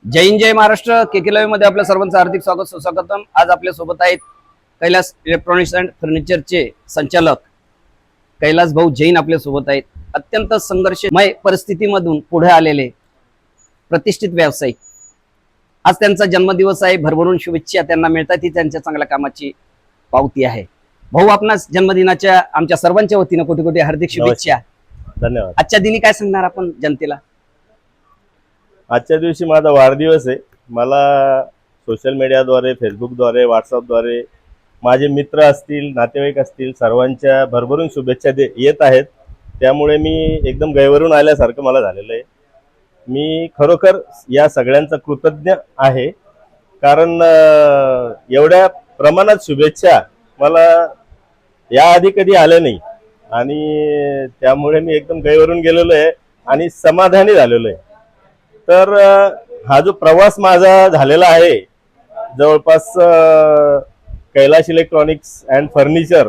जय हिंद जय महाराष्ट्र. केके मध्ये आपल्या सर्वांचं हार्दिक स्वागत सुस्वागतम. आज आपल्या सोबत आहेत कैलास इलेक्ट्रॉनिक्स अँड फर्निचरचे संचालक कैलास भाऊ जैन आपल्या सोबत आहेत. अत्यंत संघर्षमय परिस्थितीमधून पुढे आलेले प्रतिष्ठित व्यावसायिक. आज त्यांचा जन्मदिवस आहे. भरभरून शुभेच्छा त्यांना मिळतात. ही त्यांच्या चांगल्या कामाची पावती आहे. भाऊ, आपणास जन्मदिनाच्या आमच्या सर्वांच्या वतीनं कोटी कोटी हार्दिक शुभेच्छा. धन्यवाद. आजच्या दिनी काय सांगणार आपण जनतेला? आजच्या दिवशी माझा वाढदिवस आहे. मला सोशल मीडियाद्वारे, फेसबुकद्वारे, व्हॉट्सअपद्वारे माझे मित्र असतील, नातेवाईक असतील, सर्वांच्या भरभरून शुभेच्छा येत आहेत. त्यामुळे मी एकदम गैरवरून आल्यासारखं मला झालेलं आहे. मी खरोखर या सगळ्यांचा कृतज्ञ आहे, कारण एवढ्या प्रमाणात शुभेच्छा मला याआधी कधी आल्या नाही आणि त्यामुळे मी एकदम गैरवरून गेलेलो आहे आणि समाधानी झालेलो आहे. तर हा जो प्रवास माझा झालेला आहे, जवळपास कैलास इलेक्ट्रॉनिक्स अँड फर्निचर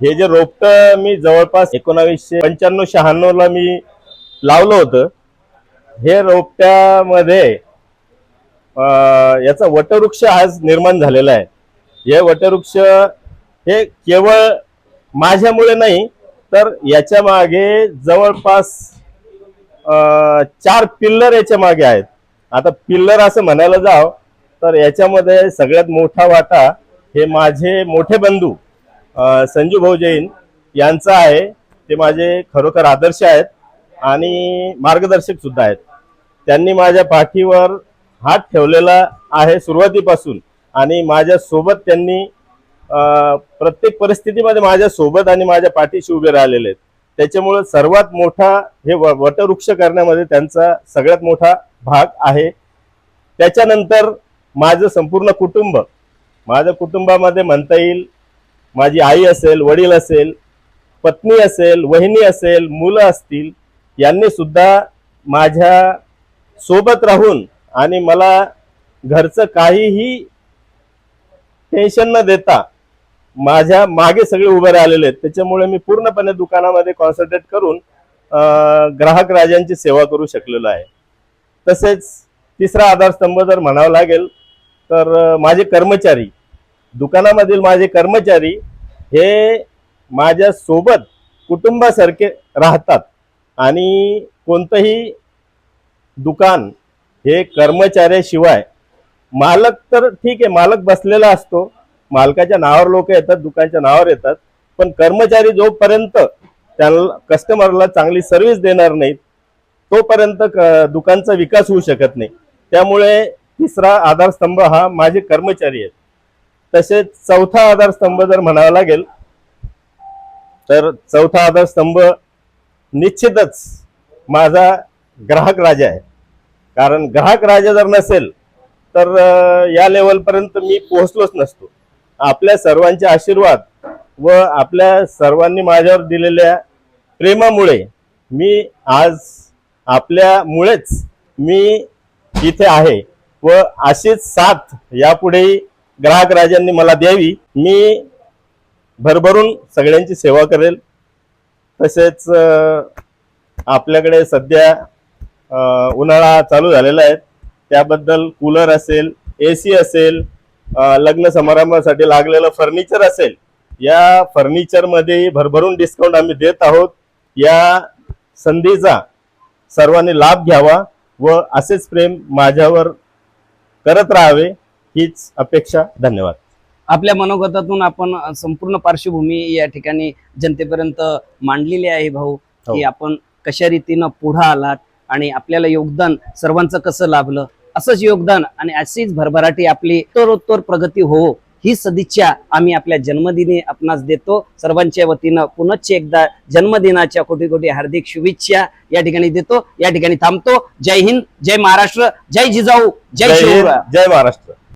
हे जे रोपटं मी जवळपास 1995-96 ला मी लावलं होतं. हे रोपट्यामध्ये याचा वटवृक्ष आज निर्माण झालेला आहे. हे वटवृक्ष हे केवळ माझ्यामुळे नाही, तर याच्या मागे जवळपास 4 पिल्लर याच्या मागे आहेत. आता पिल्लर असं म्हणायला जाव तर याच्यामध्ये सगळ्यात मोठा वाटा हे माझे मोठे बंधू संजू भाऊ जैन यांचा आहे. ते माझे खरोखर आदर्श आहेत आणि मार्गदर्शक सुद्धा आहेत. त्यांनी माझ्या पाठीवर हात ठेवलेला आहे सुरुवातीपासून आणि माझ्या सोबत त्यांनी प्रत्येक परिस्थितीमध्ये माझ्या सोबत आणि माझ्या पाठीशी उभे राहिलेले आहेत. त्याच्यामुळे सर्वात मोठा हे वटवृक्ष करण्यामध्ये त्यांचा सगळ्यात मोठा भाग आहे. त्याच्यानंतर माझं संपूर्ण कुटुंब, माझ्या कुटुंबामध्ये म्हणता येईल माझी आई असेल, वडील असेल, पत्नी असेल, वहिनी असेल, मुलं असतील, यांनी सुद्धा माझ्या सोबत राहून आणि मला घरचं काहीही टेन्शन न देता माझ्या मागे सगळे उभे राहिलेले आहेत. त्याच्यामुळे मी पूर्णपणे दुकानामध्ये कॉन्सन्ट्रेट करून ग्राहक राजांची सेवा करू शकलेलो आहे. तसेच तिसरा आधारस्तंभ जर म्हणावा लागेल तर माझे कर्मचारी, दुकानामधील माझे कर्मचारी हे माझ्या सोबत कुटुंबासारखे राहतात आणि कोणतंही दुकान हे कर्मचाऱ्याशिवाय, मालक तर ठीक आहे, मालक बसलेला असतो, मालकाच्या नावावर लोक येतात, दुकानच्या नावावर येतात, पण कर्मचारी जोपर्यंत त्यांना कस्टमरला चांगली सर्व्हिस देणार नाहीत तोपर्यंत दुकानचा विकास होऊ शकत नाही. त्यामुळे तिसरा आधारस्तंभ हा माझे कर्मचारी आहेत. तसेच चौथा आधारस्तंभ जर म्हणावा लागेल तर चौथा आधारस्तंभ निश्चितच माझा ग्राहक राजा आहे. कारण ग्राहक राजा जर नसेल तर या लेवलपर्यंत मी पोहोचलोच नसतो. आपल्या सर्वांचे आशीर्वाद व आपल्या सर्वांनी माझ्यावर दिलेल्या प्रेमामुळे मी आज, आपल्यामुळेच मी इथे आहे व अशीच साथ यापुढे ग्राहक राजांनी मला द्यावी. मी भरभरून सगळ्यांची सेवा करेल. तसेच आपल्याकडे सध्या उन्हाळा चालू झालेला आहे, त्याबद्दल कूलर असेल, AC असेल, लग्न समारंभासाठी लागलेलं फर्निचर असेल, या फर्निचरमध्ये भरभरून डिस्काउंट आम्ही देत आहोत. या संधीचा सर्वांनी लाभ घ्यावा व असेच प्रेम माझ्यावर करत राहावे हीच अपेक्षा. धन्यवाद. आपल्या मनोगतातून आपण संपूर्ण पार्श्वभूमी या ठिकाणी जनतेपर्यंत मांडलेली आहे भाऊ, की आपण कशा रीतीनं पुढे आलात आणि आपल्याला योगदान सर्वांचं कसं लाभलं. असंच योगदान आणि अशीच भरभराटी आपली उत्तरोत्तर प्रगती हो ही सदिच्छा आम्ही आपल्या जन्मदिनी आपणास देतो. सर्वांच्या वतीनं पुनश्च एकदा जन्मदिनाच्या कोटी कोटी हार्दिक शुभेच्छा या ठिकाणी देतो. या ठिकाणी थांबतो. जय हिंद, जय महाराष्ट्र, जय जिजाऊ, जय शिवराय, जय महाराष्ट्र.